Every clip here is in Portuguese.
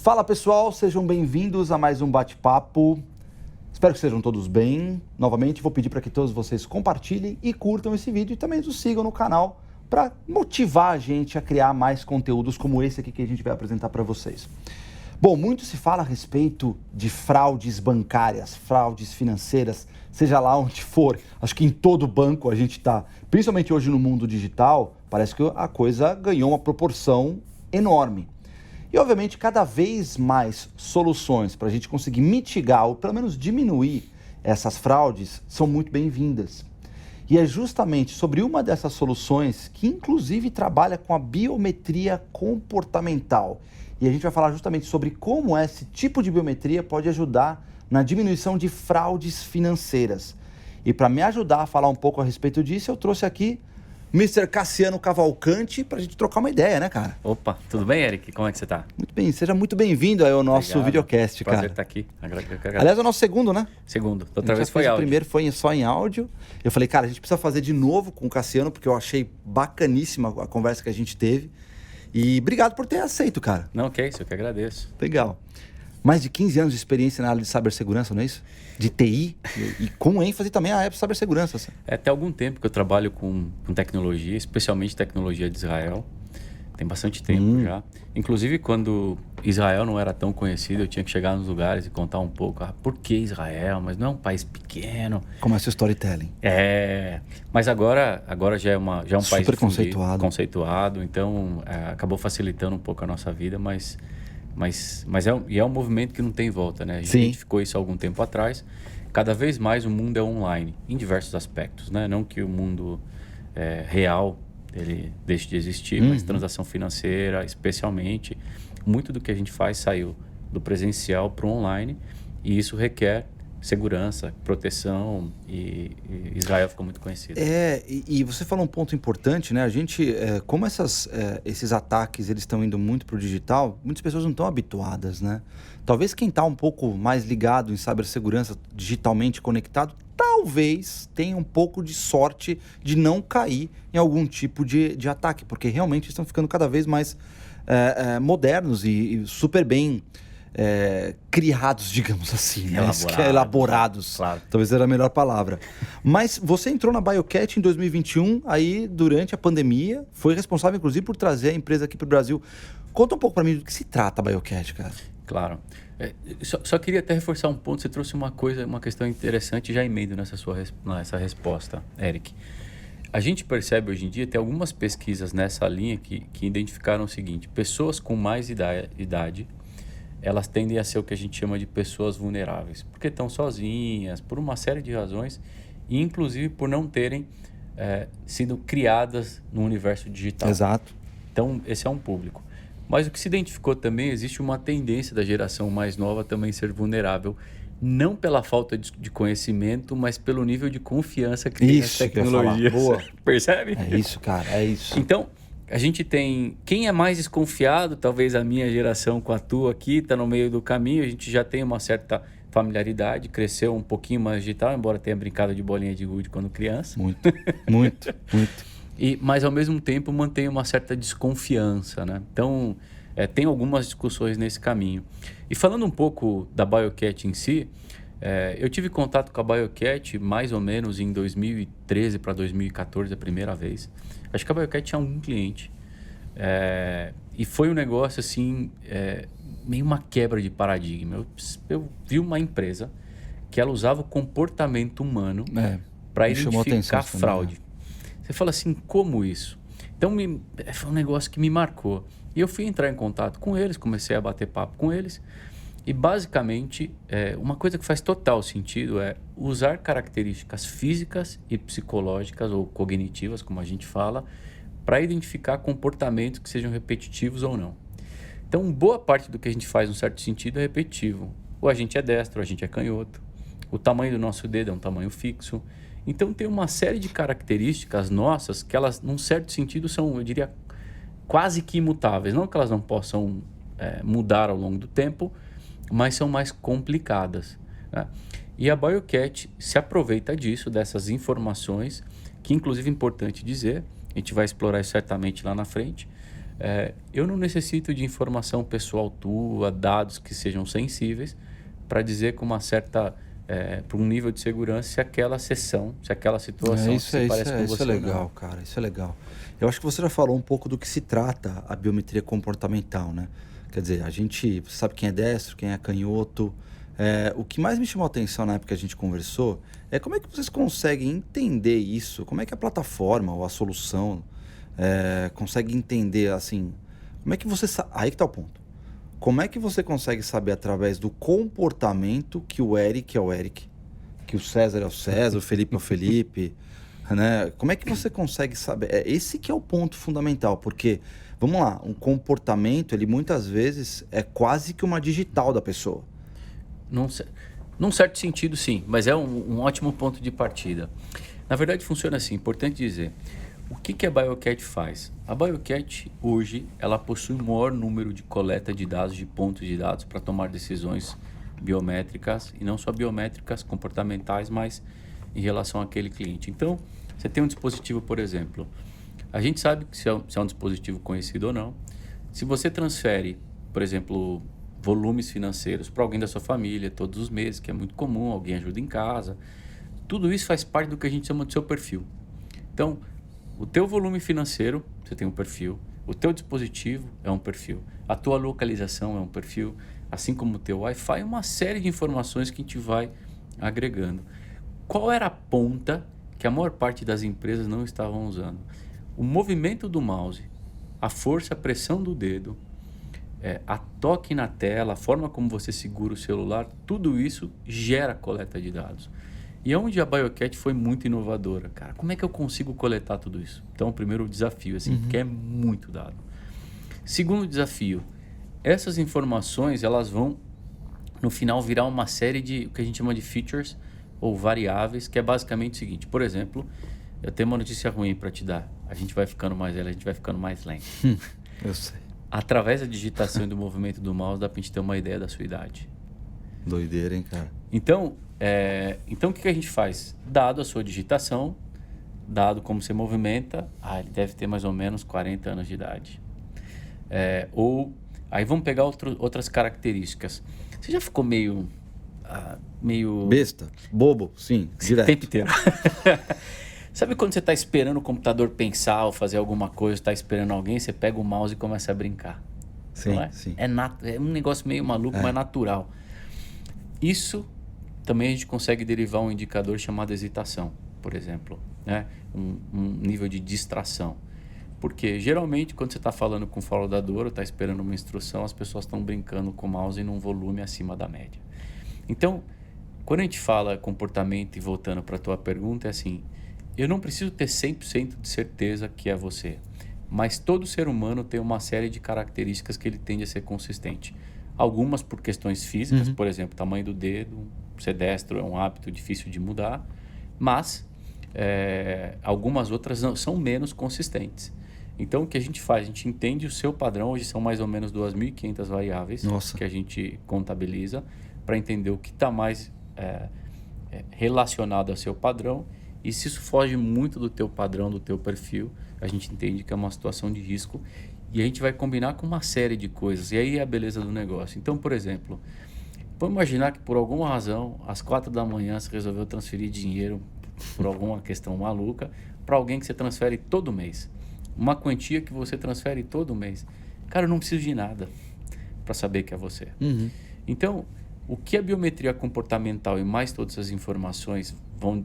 Fala pessoal, sejam bem-vindos a mais um bate-papo. Espero que estejam todos bem. Novamente vou pedir para que todos vocês compartilhem e curtam esse vídeo e também nos sigam no canal para motivar a gente a criar mais conteúdos como esse aqui que a gente vai apresentar para vocês. Bom, muito se fala a respeito de fraudes bancárias, fraudes financeiras, seja lá onde for. Acho que em todo banco a gente está, principalmente hoje no mundo digital, parece que a coisa ganhou uma proporção enorme. E, obviamente, cada vez mais soluções para a gente conseguir mitigar ou, pelo menos, diminuir essas fraudes são muito bem-vindas. E é justamente sobre uma dessas soluções que, inclusive, trabalha com a biometria comportamental. E a gente vai falar justamente sobre como esse tipo de biometria pode ajudar na diminuição de fraudes financeiras. E para me ajudar a falar um pouco a respeito disso, eu trouxe aqui Mr. Cassiano Cavalcanti para a gente trocar uma ideia, né, cara? Opa, tudo bem, Eric? Como é que você tá? Muito bem, seja muito bem-vindo ao nosso videocast, cara. Prazer estar aqui. Aliás, é o nosso segundo, né? Segundo, outra vez foi áudio. O primeiro foi só em áudio. Eu falei, cara, a gente precisa fazer de novo com o Cassiano, porque eu achei bacaníssima a conversa que a gente teve. E obrigado por ter aceito, cara. Não, que é isso, eu que agradeço. Legal. Mais de 15 anos de experiência na área de cibersegurança, não é isso? De TI e com ênfase também a área de cibersegurança. É até algum tempo que eu trabalho com tecnologia, especialmente tecnologia de Israel. Tem bastante tempo já. Inclusive, quando Israel não era tão conhecido, eu tinha que chegar nos lugares e contar um pouco. Por que Israel? Mas não é um país pequeno. Começa o storytelling. Mas agora já é um país super conceituado. Então, acabou facilitando um pouco a nossa vida, mas é um movimento que não tem volta, né? A gente identificou isso há algum tempo atrás. Cada vez mais o mundo é online, em diversos aspectos, né? Não que o mundo real ele deixe de existir, mas transação financeira, especialmente, muito do que a gente faz saiu do presencial para o online, e isso requer segurança, proteção, e Israel ficou muito conhecido. E você falou um ponto importante, né? A gente, como esses ataques eles estão indo muito para o digital, muitas pessoas não estão habituadas, né? Talvez quem está um pouco mais ligado em cibersegurança, digitalmente conectado, talvez tenha um pouco de sorte de não cair em algum tipo de ataque, porque realmente estão ficando cada vez mais modernos e super bem criados, digamos assim, né? Elaborados. Claro. Talvez era a melhor palavra. Mas você entrou na BioCat em 2021, aí durante a pandemia, foi responsável inclusive por trazer a empresa aqui para o Brasil. Conta um pouco para mim do que se trata a BioCat, cara. Claro. Só queria até reforçar um ponto. Você trouxe uma questão interessante, já emendo nessa resposta, Eric. A gente percebe hoje em dia, tem algumas pesquisas nessa linha que identificaram o seguinte: pessoas com mais idade, elas tendem a ser o que a gente chama de pessoas vulneráveis, porque estão sozinhas, por uma série de razões, e inclusive por não terem sido criadas no universo digital. Exato. Então, esse é um público. Mas o que se identificou também, existe uma tendência da geração mais nova também ser vulnerável, não pela falta de conhecimento, mas pelo nível de confiança que tem nas tecnologias. Boa. Percebe? É isso, cara, é isso. Então, a gente tem... Quem é mais desconfiado, talvez a minha geração com a tua aqui, está no meio do caminho, a gente já tem uma certa familiaridade, cresceu um pouquinho mais digital, embora tenha brincado de bolinha de gude quando criança. Muito. Mas, ao mesmo tempo, mantém uma certa desconfiança, né? Então, tem algumas discussões nesse caminho. E falando um pouco da BioCat em si, eu tive contato com a BioCat mais ou menos em 2013 para 2014, a primeira vez. Acho que a BioCat tinha um cliente. E foi um negócio, assim, meio uma quebra de paradigma. Eu vi uma empresa que ela usava o comportamento humano para identificar a fraude. Você fala assim, como isso? Então, foi um negócio que me marcou. E eu fui entrar em contato com eles, comecei a bater papo com eles. E, basicamente, uma coisa que faz total sentido é usar características físicas e psicológicas, ou cognitivas, como a gente fala, para identificar comportamentos que sejam repetitivos ou não. Então, boa parte do que a gente faz, num certo sentido, é repetitivo. Ou a gente é destro, ou a gente é canhoto. O tamanho do nosso dedo é um tamanho fixo. Então, tem uma série de características nossas que elas, num certo sentido, são, eu diria, quase que imutáveis. Não que elas não possam mudar ao longo do tempo, mas são mais complicadas, né? E a BioCat se aproveita disso, dessas informações, que inclusive é importante dizer, a gente vai explorar isso certamente lá na frente, Eu não necessito de informação pessoal tua, dados que sejam sensíveis, para dizer com uma certa, para um nível de segurança se aquela sessão, se aquela situação se parece com você isso é ou não. legal, cara, isso é legal. Eu acho que você já falou um pouco do que se trata a biometria comportamental, né? Quer dizer, a gente sabe quem é destro, quem é canhoto. O que mais me chamou a atenção na época que a gente conversou é como é que vocês conseguem entender isso, como é que a plataforma ou a solução consegue entender, assim, como é que você... Aí que tá o ponto. Como é que você consegue saber através do comportamento que o Eric é o Eric, que o César é o César, o Felipe é o Felipe, né? Como é que você consegue saber? Esse que é o ponto fundamental, porque, vamos lá, um comportamento, ele muitas vezes é quase que uma digital da pessoa. Num certo sentido, sim, mas é um ótimo ponto de partida. Na verdade, funciona assim, importante dizer. O que a BioCat faz? A BioCat, hoje, ela possui o maior número de coleta de dados, de pontos de dados para tomar decisões biométricas, e não só biométricas, comportamentais, mas em relação àquele cliente. Então, você tem um dispositivo, por exemplo, a gente sabe que se é um dispositivo conhecido ou não. Se você transfere, por exemplo, volumes financeiros para alguém da sua família todos os meses, que é muito comum, alguém ajuda em casa, tudo isso faz parte do que a gente chama de seu perfil. Então, o teu volume financeiro, você tem um perfil. O teu dispositivo é um perfil. A tua localização é um perfil. Assim como o teu Wi-Fi, uma série de informações que a gente vai agregando. Qual era a ponta que a maior parte das empresas não estavam usando? O movimento do mouse, a força, a pressão do dedo, a toque na tela, a forma como você segura o celular, tudo isso gera coleta de dados. E é onde a BioCat foi muito inovadora. Cara, como é que eu consigo coletar tudo isso? Então, o primeiro desafio, assim, que é muito dado. Segundo desafio, essas informações, elas vão, no final, virar uma série de, o que a gente chama de features, ou variáveis, que é basicamente o seguinte. Por exemplo, eu tenho uma notícia ruim para te dar. A gente vai ficando mais velho, a gente vai ficando mais lento. Eu sei. Através da digitação e do movimento do mouse, dá pra gente ter uma ideia da sua idade. Doideira, hein, cara? Então o que a gente faz? Dado a sua digitação, dado como você movimenta, ele deve ter mais ou menos 40 anos de idade. Aí vamos pegar outras características. Você já ficou meio... Besta? Bobo? Sim, direto. O tempo inteiro. Sabe quando você está esperando o computador pensar ou fazer alguma coisa, está esperando alguém, você pega o mouse e começa a brincar? Sim, não é? sim. É um negócio meio maluco, mas natural. Isso também a gente consegue derivar um indicador chamado hesitação, por exemplo, né? Um nível de distração. Porque geralmente quando você está falando com o fraudador ou está esperando uma instrução, as pessoas estão brincando com o mouse num volume acima da média. Então, quando a gente fala comportamento e voltando para a tua pergunta, é assim, eu não preciso ter 100% de certeza que é você, mas todo ser humano tem uma série de características que ele tende a ser consistente. Algumas por questões físicas, por exemplo, tamanho do dedo, ser destro é um hábito difícil de mudar, mas algumas outras são menos consistentes. Então, o que a gente faz? A gente entende o seu padrão, hoje são mais ou menos 2.500 variáveis que a gente contabiliza para entender o que está mais relacionado ao seu padrão, e se isso foge muito do teu padrão, do teu perfil, a gente entende que é uma situação de risco e a gente vai combinar com uma série de coisas. E aí é a beleza do negócio. Então, por exemplo, vamos imaginar que por alguma razão, às 4 da manhã, você resolveu transferir dinheiro por alguma questão maluca para alguém que você transfere todo mês. Uma quantia que você transfere todo mês. Cara, eu não preciso de nada para saber que é você. Então, o que a biometria comportamental e mais todas essas informações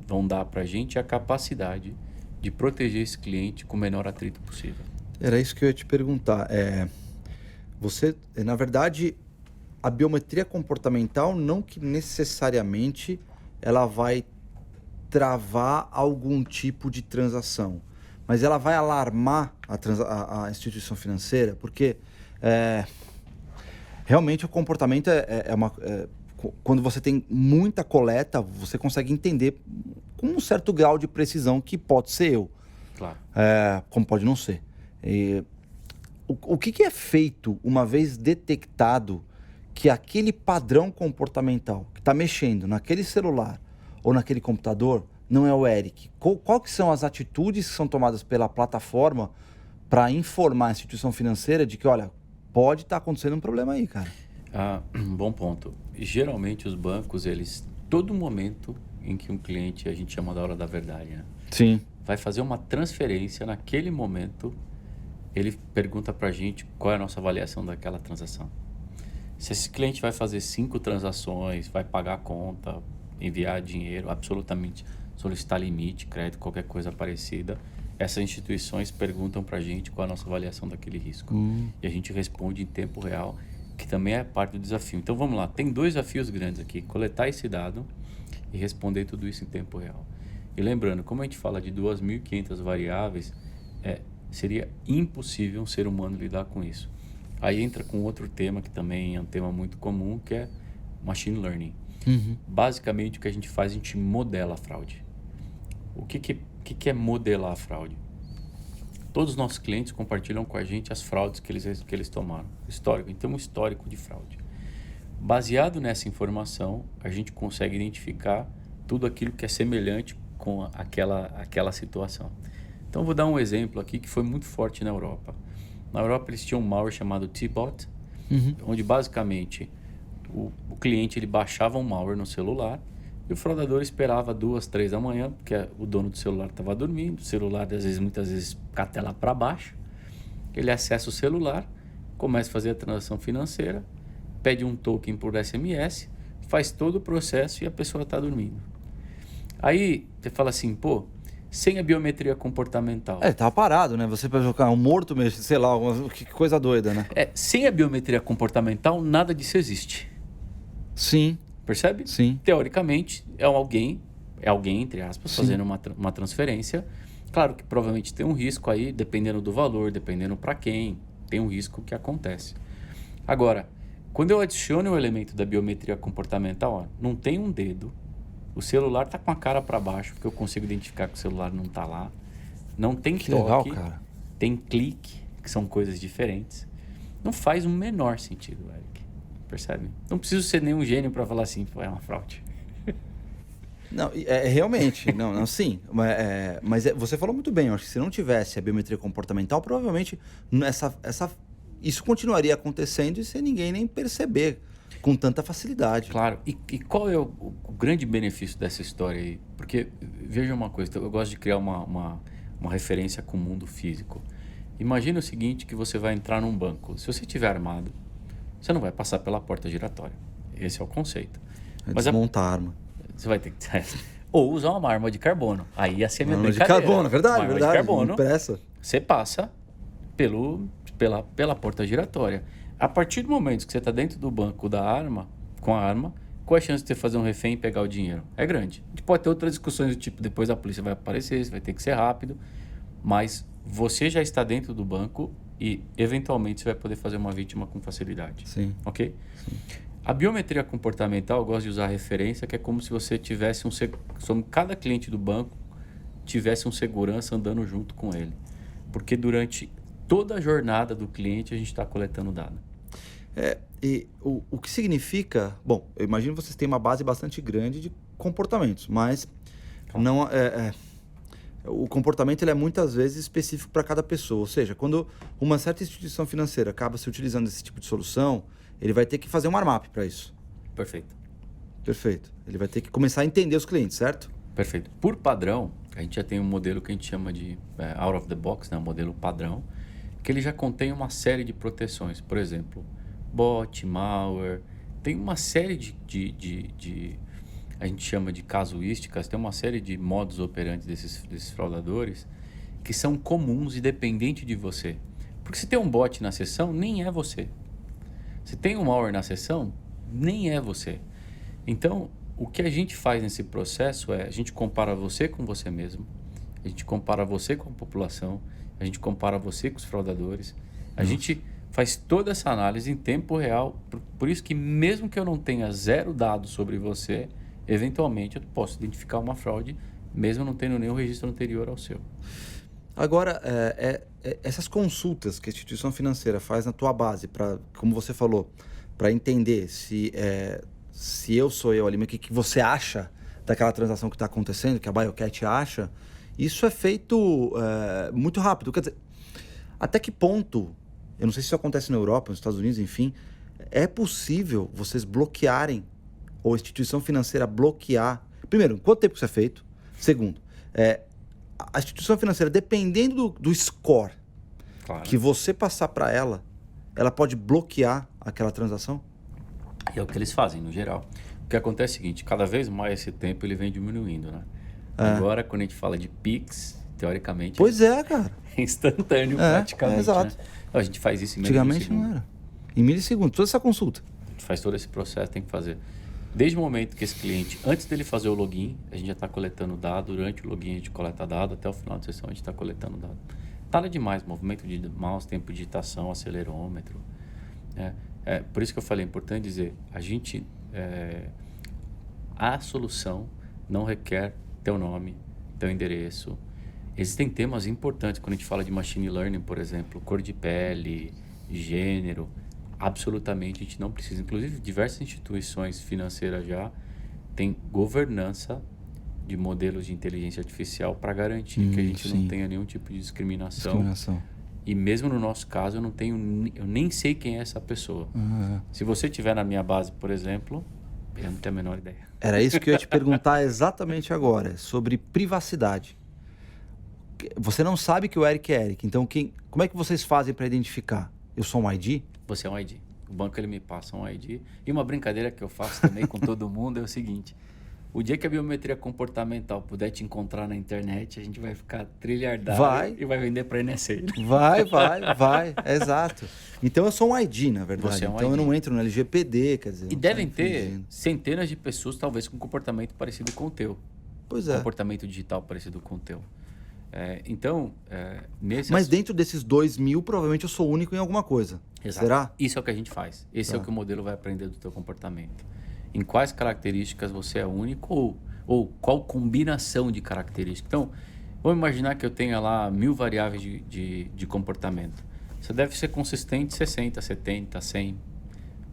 vão dar para a gente é a capacidade de proteger esse cliente com o menor atrito possível. Era isso que eu ia te perguntar. Na verdade, a biometria comportamental não que necessariamente ela vai travar algum tipo de transação, mas ela vai alarmar a instituição financeira, porque realmente o comportamento quando você tem muita coleta, você consegue entender com um certo grau de precisão que pode ser eu. Claro. Como pode não ser. O que é feito uma vez detectado que aquele padrão comportamental que está mexendo naquele celular ou naquele computador não é o Eric? Qual que são as atitudes que são tomadas pela plataforma para informar a instituição financeira de que, olha, pode estar acontecendo um problema aí, cara? Bom ponto. Geralmente os bancos, todo momento em que um cliente, a gente chama da hora da verdade, né? Sim. Vai fazer uma transferência, naquele momento, ele pergunta para a gente qual é a nossa avaliação daquela transação. Se esse cliente vai fazer 5 transações, vai pagar a conta, enviar dinheiro, absolutamente solicitar limite, crédito, qualquer coisa parecida, essas instituições perguntam para a gente qual é a nossa avaliação daquele risco. E a gente responde em tempo real, que também é parte do desafio. Então vamos lá, tem 2 desafios grandes aqui: coletar esse dado e responder tudo isso em tempo real. E lembrando, como a gente fala de 2.500 variáveis, seria impossível um ser humano lidar com isso. Aí entra com outro tema que também é um tema muito comum, que é machine learning. Basicamente o que a gente faz, a gente modela a fraude. O que é modelar a fraude? Todos os nossos clientes compartilham com a gente as fraudes que eles tomaram. Histórico, então um histórico de fraude. Baseado nessa informação, a gente consegue identificar tudo aquilo que é semelhante com aquela situação. Então, vou dar um exemplo aqui que foi muito forte na Europa. Na Europa, eles tinham um malware chamado T-Bot, onde basicamente o cliente ele baixava um malware no celular e o fraudador esperava 2, 3 da manhã, porque o dono do celular estava dormindo, o celular muitas vezes com a tela para baixo. Ele acessa o celular, começa a fazer a transação financeira, pede um token por SMS, faz todo o processo e a pessoa está dormindo. Aí você fala assim, pô, sem a biometria comportamental. Tava parado, né? Você para jogar um morto mesmo, sei lá, que coisa doida, né? Sem a biometria comportamental, nada disso existe. Sim. Percebe? Sim. Teoricamente, é alguém, entre aspas, fazendo uma transferência. Claro que provavelmente tem um risco aí, dependendo do valor, dependendo para quem, tem um risco que acontece. Agora, quando eu adiciono o elemento da biometria comportamental, não tem um dedo, o celular está com a cara para baixo, porque eu consigo identificar que o celular não está lá, não tem toque, legal, cara. Tem clique, que são coisas diferentes. Não faz o menor sentido, Eric. Percebe? Não preciso ser nenhum gênio para falar assim, é uma fraude. Não, realmente, não, sim, mas você falou muito bem, eu acho que se não tivesse a biometria comportamental, provavelmente isso continuaria acontecendo e sem ninguém nem perceber com tanta facilidade. Claro, e qual é o grande benefício dessa história aí? Porque, veja uma coisa, eu gosto de criar uma referência com o mundo físico. Imagina o seguinte, que você vai entrar num banco, se você estiver armado, você não vai passar pela porta giratória, esse é o conceito. Desmontar a arma. Você vai ter que... Ou usar uma arma de carbono. Aí ia ser a minha arma brincadeira. De carbono, verdade. De carbono, impressa. Você passa pela porta giratória. A partir do momento que você está dentro do banco com a arma, qual é a chance de você fazer um refém e pegar o dinheiro? É grande. A gente pode ter outras discussões do tipo, depois a polícia vai aparecer, você vai ter que ser rápido, mas você já está dentro do banco e, eventualmente, você vai poder fazer uma vítima com facilidade. Sim. Ok? Sim. A biometria comportamental, eu gosto de usar a referência, que é como se você tivesse cada cliente do banco tivesse um segurança andando junto com ele. Porque durante toda a jornada do cliente, a gente está coletando dado. E o que significa... Bom, eu imagino que vocês têm uma base bastante grande de comportamentos, mas não o comportamento ele é muitas vezes específico para cada pessoa. Ou seja, quando uma certa instituição financeira acaba se utilizando desse tipo de solução, ele vai ter que fazer um markup para isso. Perfeito. Ele vai ter que começar a entender os clientes, certo? Perfeito. Por padrão, a gente já tem um modelo que a gente chama de out of the box, né? Um modelo padrão, que ele já contém uma série de proteções. Por exemplo, bot, malware, tem uma série a gente chama de casuísticas, tem uma série de modus operandi desses fraudadores que são comuns e dependentes de você. Porque se tem um bot na sessão, nem é você. Se tem um malware na sessão, nem é você. Então, o que a gente faz nesse processo a gente compara você com você mesmo, a gente compara você com a população, a gente compara você com os fraudadores, a gente faz toda essa análise em tempo real, por isso que mesmo que eu não tenha 0 dados sobre você, eventualmente eu posso identificar uma fraude, mesmo não tendo nenhum registro anterior ao seu. Agora, essas consultas que a instituição financeira faz na tua base, como você falou, para entender se eu sou eu ali, mas o que você acha daquela transação que está acontecendo, que a BioCat acha, isso é feito muito rápido. Quer dizer, Até que ponto, eu não sei se isso acontece na Europa, nos Estados Unidos, enfim, é possível vocês bloquearem, ou a instituição financeira bloquear... Primeiro, quanto tempo isso é feito? Segundo, a instituição financeira, dependendo do score que você passar para ela, ela pode bloquear aquela transação? E é o que eles fazem, no geral. O que acontece é o seguinte, cada vez mais esse tempo ele vem diminuindo, né? Agora, quando a gente fala de Pix, teoricamente... Pois é, cara. É instantâneo, praticamente. Exato. Né? Então, a gente faz isso em menos de Antigamente não era. Em milissegundos, toda essa consulta. A gente faz todo esse processo, tem que fazer. Desde o momento que esse cliente, antes dele fazer o login, a gente já está coletando dado. Durante o login a gente coleta dado. Até o final da sessão a gente está coletando dado. Nada demais, movimento de mouse, tempo de digitação, acelerômetro. Por isso que eu falei, é importante dizer, a solução não requer teu nome, teu endereço. Existem temas importantes quando a gente fala de machine learning, por exemplo, cor de pele, gênero. Absolutamente a gente não precisa. Inclusive, diversas instituições financeiras já têm governança de modelos de inteligência artificial para garantir que a gente não tenha nenhum tipo de discriminação. E mesmo no nosso caso, eu nem sei quem é essa pessoa. Se você estiver na minha base, por exemplo, eu não tenho a menor ideia. Era isso que eu ia te perguntar exatamente agora, sobre privacidade. Você não sabe que o Eric é Eric, então como é que vocês fazem para identificar? Eu sou um ID? Você é um ID. O banco ele me passa um ID. E uma brincadeira que eu faço também com todo mundo é o seguinte: o dia que a biometria comportamental puder te encontrar na internet, a gente vai ficar trilhardário e vai vender para NSA. Vai. Exato. Então eu sou um ID, na verdade. Você é um então ID. eu não entro no LGPD, quer dizer... E devem ter centenas de pessoas, talvez, com comportamento parecido com o teu. Pois é. Comportamento digital parecido com o teu. Mas dentro desses 2.000, provavelmente eu sou único em alguma coisa. Exato. Será? Isso é o que a gente faz. Esse é o que o modelo vai aprender do teu comportamento. Em quais características você é único ou qual combinação de características. Então, vamos imaginar que eu tenha lá 1000 variáveis de comportamento. Você deve ser consistente 60, 70, 100.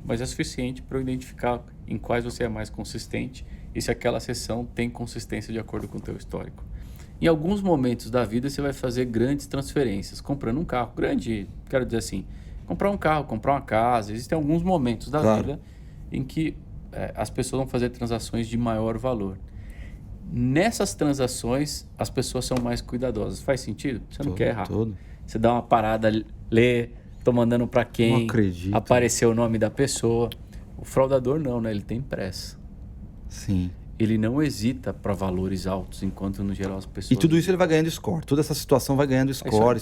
Mas é suficiente para eu identificar em quais você é mais consistente e se aquela sessão tem consistência de acordo com o teu histórico. Em alguns momentos da vida você vai fazer grandes transferências, comprando um carro grande, quero dizer assim, comprar um carro, comprar uma casa. Existem alguns momentos da vida em que as pessoas vão fazer transações de maior valor. Nessas transações, as pessoas são mais cuidadosas. Faz sentido? Você não quer errar. Você dá uma parada, lê, tô mandando para quem, não acredito. Apareceu o nome da pessoa. O fraudador não, né? Ele tem pressa. Sim. Ele não hesita para valores altos, enquanto no geral as pessoas... E tudo isso ele vai ganhando score. Toda essa situação vai ganhando score.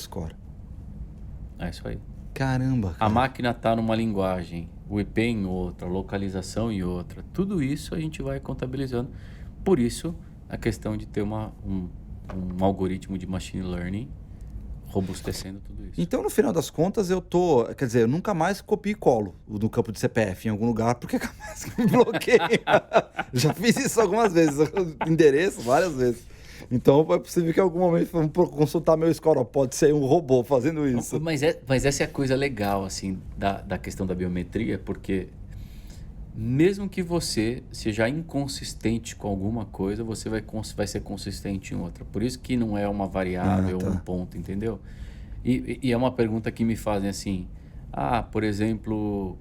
É isso aí. Caramba, cara. A máquina está numa linguagem, o IP em outra, a localização em outra. Tudo isso a gente vai contabilizando. Por isso, a questão de ter um algoritmo de machine learning robustecendo tudo isso. Então, no final das contas, eu nunca mais copio e colo no campo de CPF em algum lugar, porque é capaz que me bloqueia. Já fiz isso algumas vezes, endereço várias vezes. Então, é possível que em algum momento vamos consultar meu score. Pode ser um robô fazendo isso. Mas essa é a coisa legal, assim, da questão da biometria, porque mesmo que você seja inconsistente com alguma coisa, você vai ser consistente em outra. Por isso que não é uma variável ou um ponto, entendeu? E é uma pergunta que me fazem assim, por exemplo,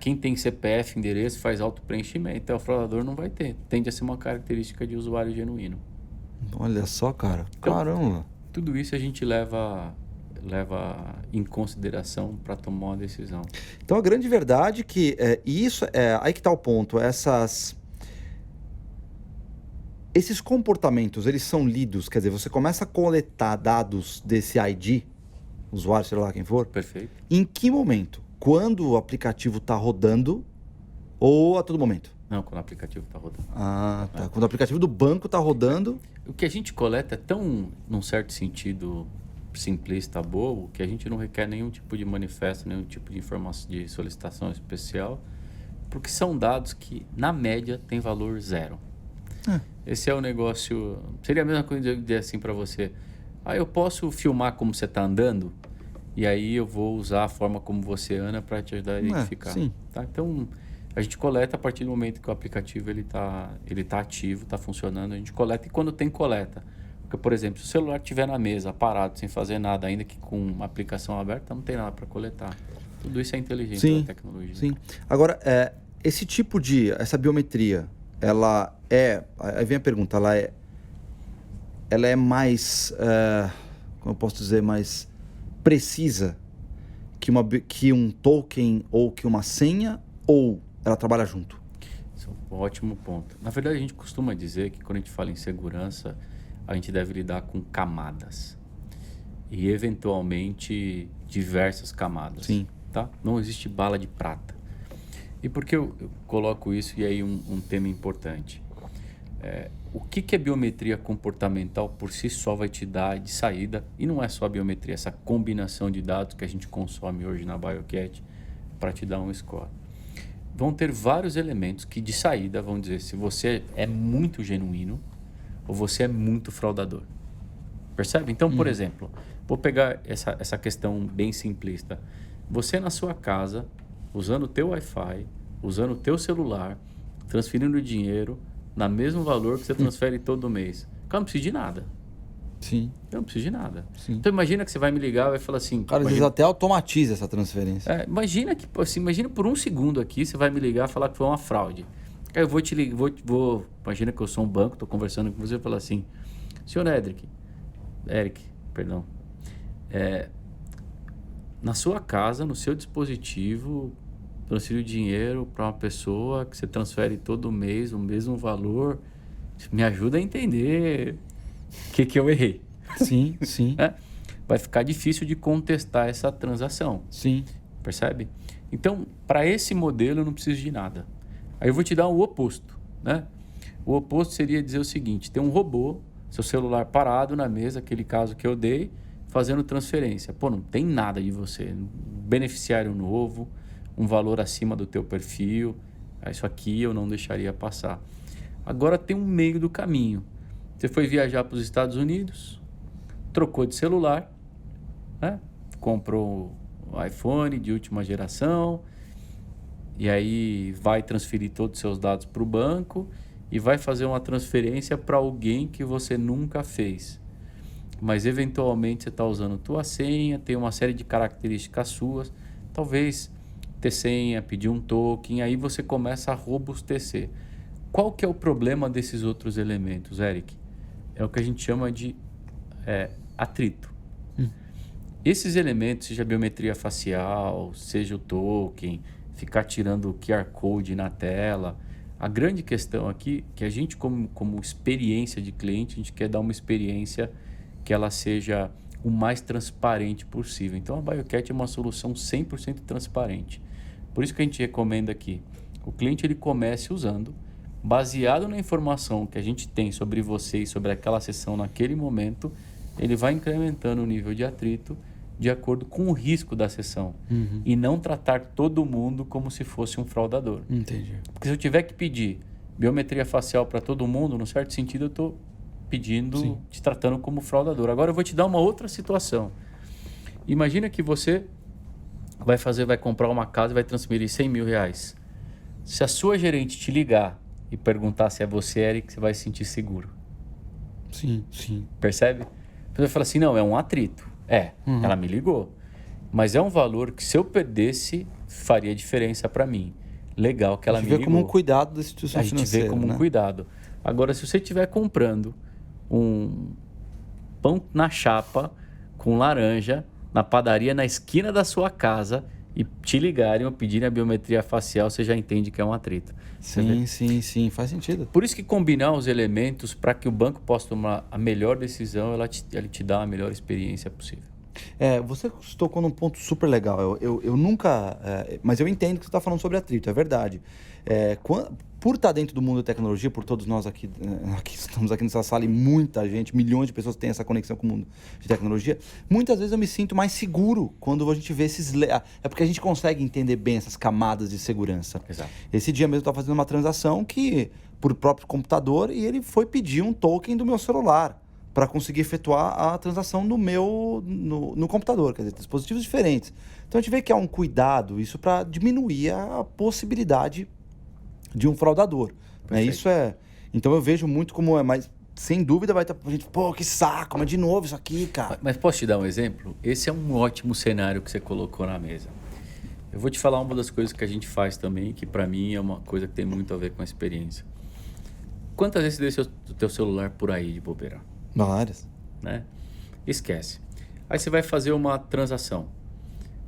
quem tem CPF, endereço, faz auto-preenchimento, o fraudador não vai ter. Tende a ser uma característica de usuário genuíno. Olha só, cara. Então, caramba. Tudo isso a gente leva em consideração para tomar uma decisão. Então, a grande verdade é que aí que está o ponto. Esses comportamentos, eles são lidos. Quer dizer, você começa a coletar dados desse ID, usuário, sei lá quem for. Perfeito. Em que momento? Quando o aplicativo está rodando ou a todo momento? Não, quando o aplicativo está rodando. Tá. Quando o aplicativo do banco está rodando... O que a gente coleta é tão, num certo sentido, simplista, bobo, que a gente não requer nenhum tipo de manifesto, nenhum tipo de informação, de solicitação especial, porque são dados que, na média, tem valor zero. Esse é o negócio... Seria a mesma coisa de dizer assim para você, eu posso filmar como você está andando, e aí eu vou usar a forma como você anda para te ajudar a identificar. Sim. Tá? Então, a gente coleta a partir do momento que o aplicativo ele tá ativo, está funcionando, a gente coleta, e quando tem coleta, Porque, por exemplo, se o celular estiver na mesa, parado, sem fazer nada, ainda que com uma aplicação aberta, não tem nada para coletar. Tudo isso é inteligência da tecnologia. Sim. Agora, esse tipo essa biometria, ela é... Aí vem a pergunta, ela é mais, como eu posso dizer, mais precisa que um token ou que uma senha, ou ela trabalha junto? Isso é um ótimo ponto. Na verdade, a gente costuma dizer que quando a gente fala em segurança, a gente deve lidar com camadas. E, eventualmente, diversas camadas. Sim. Tá? Não existe bala de prata. E por que eu coloco isso? E aí um tema importante. O que a biometria comportamental por si só vai te dar de saída? E não é só a biometria, essa combinação de dados que a gente consome hoje na BioCat para te dar um score. Vão ter vários elementos que de saída vão dizer se você é muito genuíno ou você é muito fraudador. Percebe? Então, por exemplo, vou pegar essa questão bem simplista. Você na sua casa, usando o teu Wi-Fi, usando o teu celular, transferindo dinheiro na mesmo valor que você transfere todo mês. Cara, não precisa de nada. Sim. Eu não preciso de nada. Sim. Então imagina que você vai me ligar e vai falar assim... Cara, às vezes até automatiza essa transferência. Imagina que, assim, imagina por um segundo aqui, você vai me ligar e falar que foi uma fraude. Aí eu vou te ligar, imagina que eu sou um banco, estou conversando com você e falar assim, senhor Eric, na sua casa, no seu dispositivo, transferiu dinheiro para uma pessoa que você transfere todo mês o mesmo valor. Me ajuda a entender o que eu errei. Sim, sim. Vai ficar difícil de contestar essa transação. Sim. Percebe? Então, para esse modelo, eu não preciso de nada. Aí eu vou te dar o oposto, né? O oposto seria dizer o seguinte, tem um robô, seu celular parado na mesa, aquele caso que eu dei, fazendo transferência. Pô, não tem nada de você. Beneficiário novo, um valor acima do teu perfil. Isso aqui eu não deixaria passar. Agora tem um meio do caminho. Você foi viajar para os Estados Unidos, trocou de celular, né? Comprou um iPhone de última geração, e aí vai transferir todos os seus dados para o banco e vai fazer uma transferência para alguém que você nunca fez. Mas eventualmente você está usando tua senha, tem uma série de características suas, talvez ter senha, pedir um token, aí você começa a robustecer. Qual que é o problema desses outros elementos, Eric? É o que a gente chama de atrito. Esses elementos, seja a biometria facial, seja o token, ficar tirando o QR Code na tela, a grande questão aqui é que a gente, como experiência de cliente, a gente quer dar uma experiência que ela seja o mais transparente possível. Então, a BioCat é uma solução 100% transparente. Por isso que a gente recomenda aqui, o cliente ele comece usando, baseado na informação que a gente tem sobre você e sobre aquela sessão naquele momento, ele vai incrementando o nível de atrito de acordo com o risco da sessão. E não tratar todo mundo como se fosse um fraudador. Entendi. Porque se eu tiver que pedir biometria facial para todo mundo, num certo sentido eu estou pedindo, te tratando como fraudador. Agora eu vou te dar uma outra situação. Imagina que você vai comprar uma casa e vai transferir 100 mil reais. Se a sua gerente te ligar e perguntar se é você, Eric, você vai se sentir seguro. Sim, sim. Percebe? Você vai falar assim, não, é um atrito. Ela me ligou. Mas é um valor que se eu perdesse, faria diferença para mim. Legal que ela me ligou. A gente vê como um cuidado da instituição financeira. A gente vê como um cuidado. Agora, se você estiver comprando um pão na chapa com laranja na padaria na esquina da sua casa e te ligarem ou pedirem a biometria facial, você já entende que é um atrito. Sim, faz sentido. Por isso que combinar os elementos para que o banco possa tomar a melhor decisão, ele te dá a melhor experiência possível. Você tocou num ponto super legal. Eu nunca... mas eu entendo que você está falando sobre atrito, é verdade. Por estar dentro do mundo da tecnologia, por todos nós aqui estamos aqui nessa sala e muita gente, milhões de pessoas têm essa conexão com o mundo de tecnologia, muitas vezes eu me sinto mais seguro quando a gente vê esses... É porque a gente consegue entender bem essas camadas de segurança. Exato. Esse dia mesmo eu estava fazendo uma transação por próprio computador e ele foi pedir um token do meu celular para conseguir efetuar a transação no computador, quer dizer, dispositivos diferentes. Então a gente vê que há um cuidado, isso para diminuir a possibilidade de um fraudador. Né? Isso então eu vejo muito como sem dúvida vai estar a gente, pô, que saco, mas de novo isso aqui, cara. Mas posso te dar um exemplo? Esse é um ótimo cenário que você colocou na mesa. Eu vou te falar uma das coisas que a gente faz também, que para mim é uma coisa que tem muito a ver com a experiência. Quantas vezes você deixa o teu celular por aí de bobeira? Várias. Né? Esquece. Aí você vai fazer uma transação.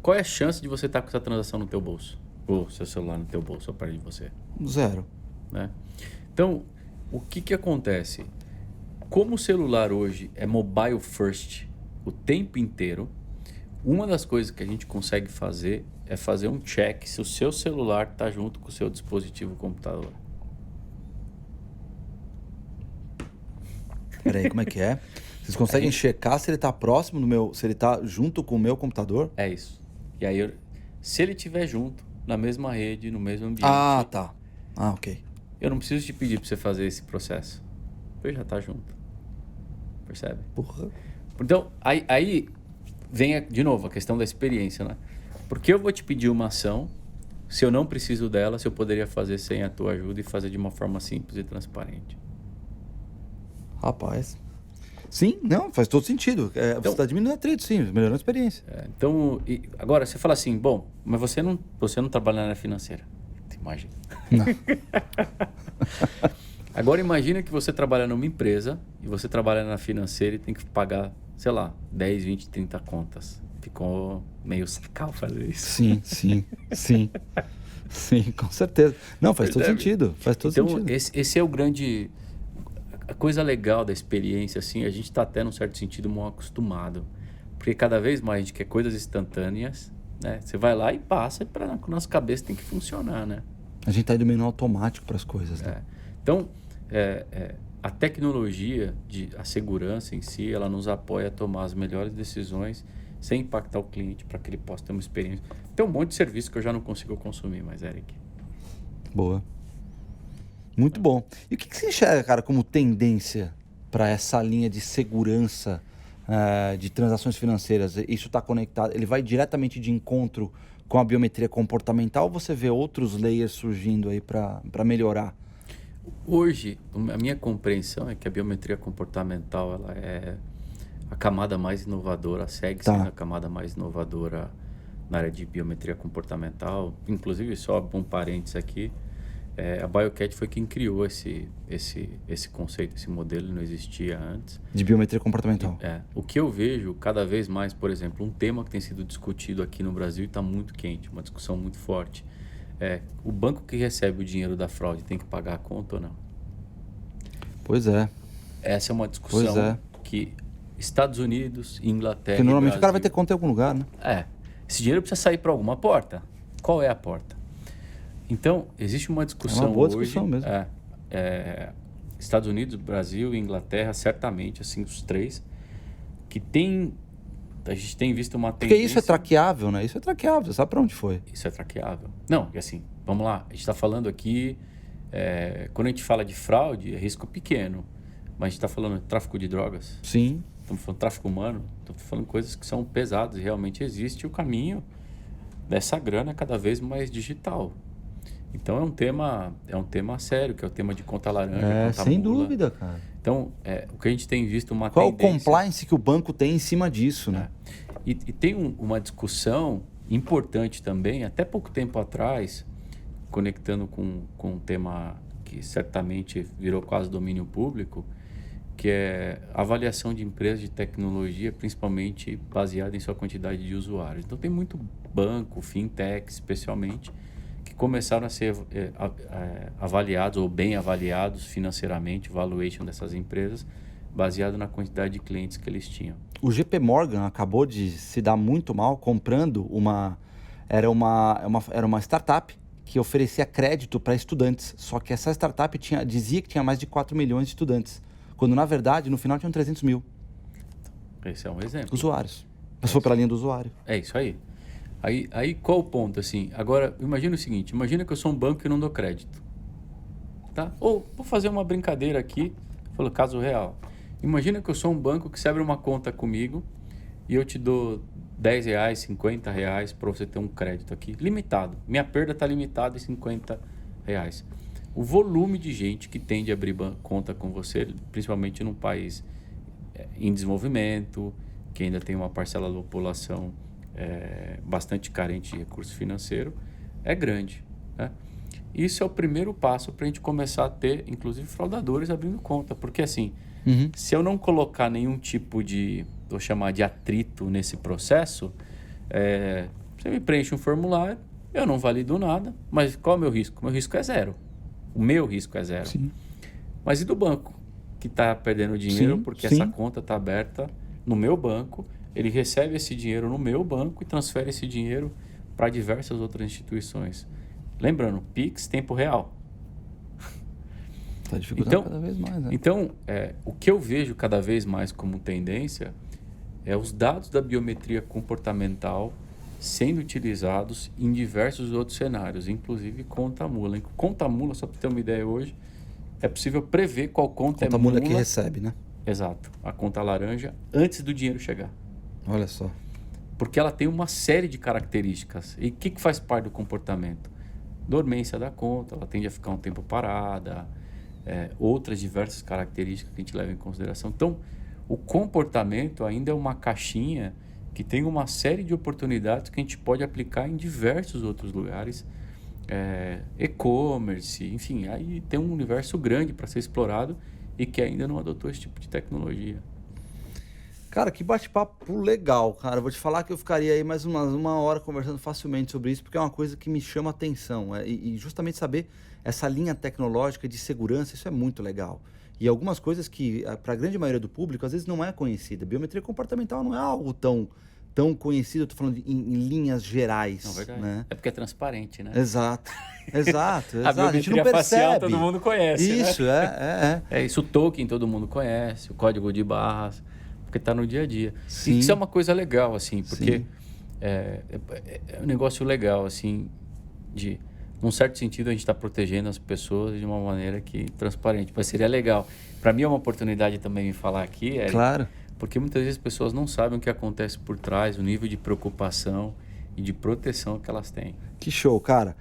Qual é a chance de você estar com essa transação no teu bolso? Ou seu celular no teu bolso, ou perto de você? 0. Né? Então, o que acontece? Como o celular hoje é mobile first o tempo inteiro, uma das coisas que a gente consegue fazer é fazer um check se o seu celular está junto com o seu dispositivo computador. Peraí, como é que é? Vocês conseguem checar se ele está próximo do meu, se ele está junto com o meu computador? É isso. E aí, se ele estiver junto, na mesma rede, no mesmo ambiente... Ah, tá. Ah, ok. Eu não preciso te pedir para você fazer esse processo. Ele já está junto. Percebe? Porra. Então, aí vem, de novo, a questão da experiência, né? Porque eu vou te pedir uma ação, se eu não preciso dela, se eu poderia fazer sem a tua ajuda e fazer de uma forma simples e transparente. Rapaz. Sim, não, faz todo sentido. Então, você está diminuindo atrito, sim, melhorando a experiência. Então, agora você fala assim, bom, mas você não trabalha na área financeira. Imagina. Não. Agora imagina que você trabalha numa empresa e você trabalha na financeira e tem que pagar, sei lá, 10, 20, 30 contas. Ficou meio sacal fazer isso. Sim, sim, sim. Sim, com certeza. Não, faz todo sentido. Faz todo sentido. Então, esse é o grande... A coisa legal da experiência, assim, a gente está até, num certo sentido, mal acostumado. Porque cada vez mais a gente quer coisas instantâneas, né? Você vai lá e passa e para nossa cabeça tem que funcionar, né? A gente está indo meio no automático para as coisas, né? Então, a tecnologia, a segurança em si, ela nos apoia a tomar as melhores decisões sem impactar o cliente para que ele possa ter uma experiência. Tem um monte de serviço que eu já não consigo consumir mais, Eric. Boa. Muito bom. E o que você enxerga, cara, como tendência para essa linha de segurança de transações financeiras? Isso está conectado, ele vai diretamente de encontro com a biometria comportamental ou você vê outros layers surgindo aí para melhorar? Hoje, a minha compreensão é que a biometria comportamental ela é a camada mais inovadora, segue sendo a camada mais inovadora na área de biometria comportamental. Inclusive, só um parênteses aqui, a BioCat foi quem criou esse conceito, esse modelo, não existia antes. De biometria comportamental. O que eu vejo cada vez mais, por exemplo, um tema que tem sido discutido aqui no Brasil e está muito quente, uma discussão muito forte, o banco que recebe o dinheiro da fraude tem que pagar a conta ou não? Pois é. Essa é uma discussão que Estados Unidos, Inglaterra Porque normalmente Brasil, o cara vai ter conta em algum lugar, né? Esse dinheiro precisa sair para alguma porta. Qual é a porta? Então, existe uma discussão hoje... É uma boa discussão mesmo. Estados Unidos, Brasil e Inglaterra, certamente, assim, os três, que a gente tem visto uma tendência... Porque isso é traqueável, né? Isso é traqueável, você sabe para onde foi. Isso é traqueável. Não, e assim, vamos lá, a gente está falando aqui, quando a gente fala de fraude, é risco pequeno, mas a gente está falando de tráfico de drogas. Sim. Estamos falando de tráfico humano, estamos falando coisas que são pesadas e realmente existe o caminho dessa grana cada vez mais digital. Então é um tema sério, que é o tema de conta laranja, conta sem mula. dúvida, cara. Então, o que a gente tem visto uma Qual tendência... o compliance que o banco tem em cima disso, né? E tem uma discussão importante também, até pouco tempo atrás, conectando com um tema que certamente virou quase domínio público, que é a avaliação de empresas de tecnologia, principalmente baseada em sua quantidade de usuários. Então tem muito banco, fintech especialmente, que começaram a ser avaliados ou bem avaliados financeiramente, valuation dessas empresas, baseado na quantidade de clientes que eles tinham. O JP Morgan acabou de se dar muito mal comprando era uma startup que oferecia crédito para estudantes, só que essa startup dizia que tinha mais de 4 milhões de estudantes, quando na verdade no final tinham 300 mil. Esse é um exemplo. Usuários. Passou pela linha do usuário. É isso aí. Aí qual o ponto, assim? Agora, imagina o seguinte, imagina que eu sou um banco e não dou crédito. Tá? Ou, vou fazer uma brincadeira aqui, falou caso real. Imagina que eu sou um banco que você abre uma conta comigo e eu te dou R$10, R$50 para você ter um crédito aqui, limitado. Minha perda está limitada em R$50. o volume de gente que tende a abrir conta com você, principalmente num país em desenvolvimento, que ainda tem uma parcela da população bastante carente de recurso financeiro, é grande, né? Isso é o primeiro passo para a gente começar a ter, inclusive, fraudadores abrindo conta. Porque, assim, se eu não colocar nenhum tipo de, vou chamar de atrito nesse processo, você me preenche um formulário, eu não valido nada, mas qual é o meu risco? O meu risco é zero. O meu risco é zero. Sim. Mas e do banco, que está perdendo dinheiro porque sim. essa conta está aberta no meu banco, ele recebe esse dinheiro no meu banco e transfere esse dinheiro para diversas outras instituições. Lembrando, Pix, tempo real. Está dificultando cada vez mais, né? Então, o que eu vejo cada vez mais como tendência é os dados da biometria comportamental sendo utilizados em diversos outros cenários, inclusive conta-mula. Conta-mula, só para ter uma ideia hoje, é possível prever qual conta é mula. Conta-mula que recebe, né? Exato. A conta laranja antes do dinheiro chegar. Olha só. Porque ela tem uma série de características. E o que faz parte do comportamento? Dormência da conta, ela tende a ficar um tempo parada, outras diversas características que a gente leva em consideração. Então, o comportamento ainda é uma caixinha que tem uma série de oportunidades que a gente pode aplicar em diversos outros lugares, e-commerce, enfim, aí tem um universo grande para ser explorado e que ainda não adotou esse tipo de tecnologia. Cara, que bate-papo legal, cara. Vou te falar que eu ficaria aí mais uma hora conversando facilmente sobre isso, porque é uma coisa que me chama a atenção. E justamente saber essa linha tecnológica de segurança, isso é muito legal. E algumas coisas que, para a grande maioria do público, às vezes não é conhecida. Biometria comportamental não é algo tão conhecido, eu estou falando em linhas gerais. Não, verdade. Né? É porque é transparente, né? Exato. A biometria facial todo mundo conhece. Isso, né? Isso, o token todo mundo conhece, o código de barras, porque está no dia a dia. Sim. Isso é uma coisa legal, assim, porque é um negócio legal, assim, de, num certo sentido, a gente está protegendo as pessoas de uma maneira que transparente. Mas seria legal. Para mim é uma oportunidade também de falar aqui. Claro. Porque muitas vezes as pessoas não sabem o que acontece por trás, o nível de preocupação e de proteção que elas têm. Que show, cara.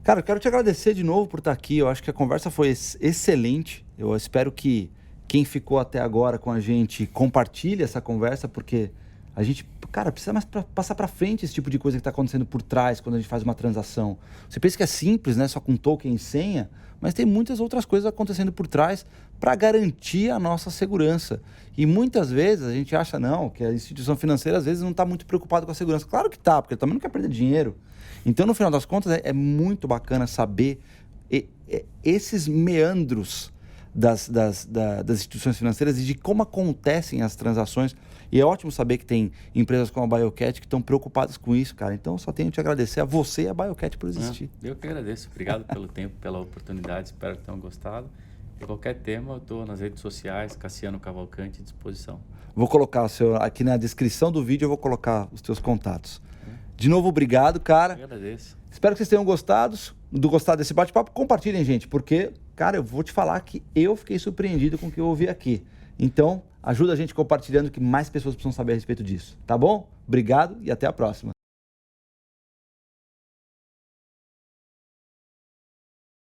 Cara, eu quero te agradecer de novo por estar aqui. Eu acho que a conversa foi excelente. Eu espero que quem ficou até agora com a gente compartilhe essa conversa, porque a gente, cara, precisa mais passar para frente esse tipo de coisa que está acontecendo por trás quando a gente faz uma transação. Você pensa que é simples, né? Só com token e senha, mas tem muitas outras coisas acontecendo por trás para garantir a nossa segurança. E muitas vezes a gente acha, não, que a instituição financeira às vezes não está muito preocupada com a segurança. Claro que está, porque ele também não quer perder dinheiro. Então, no final das contas, é muito bacana saber esses meandros das instituições financeiras e de como acontecem as transações. E é ótimo saber que tem empresas como a BioCat que estão preocupadas com isso, cara. Então, só tenho que te agradecer a você e a BioCat por existir. Eu que agradeço. Obrigado pelo tempo, pela oportunidade. Espero que tenham gostado. E qualquer tema, eu estou nas redes sociais, Cassiano Cavalcante, à disposição. Vou colocar, aqui na descrição do vídeo, eu vou colocar os teus contatos. De novo, obrigado, cara. Eu agradeço. Espero que vocês tenham gostado desse bate-papo. Compartilhem, gente, porque, cara, eu vou te falar que eu fiquei surpreendido com o que eu ouvi aqui. Então, ajuda a gente compartilhando, que mais pessoas precisam saber a respeito disso, tá bom? Obrigado e até a próxima.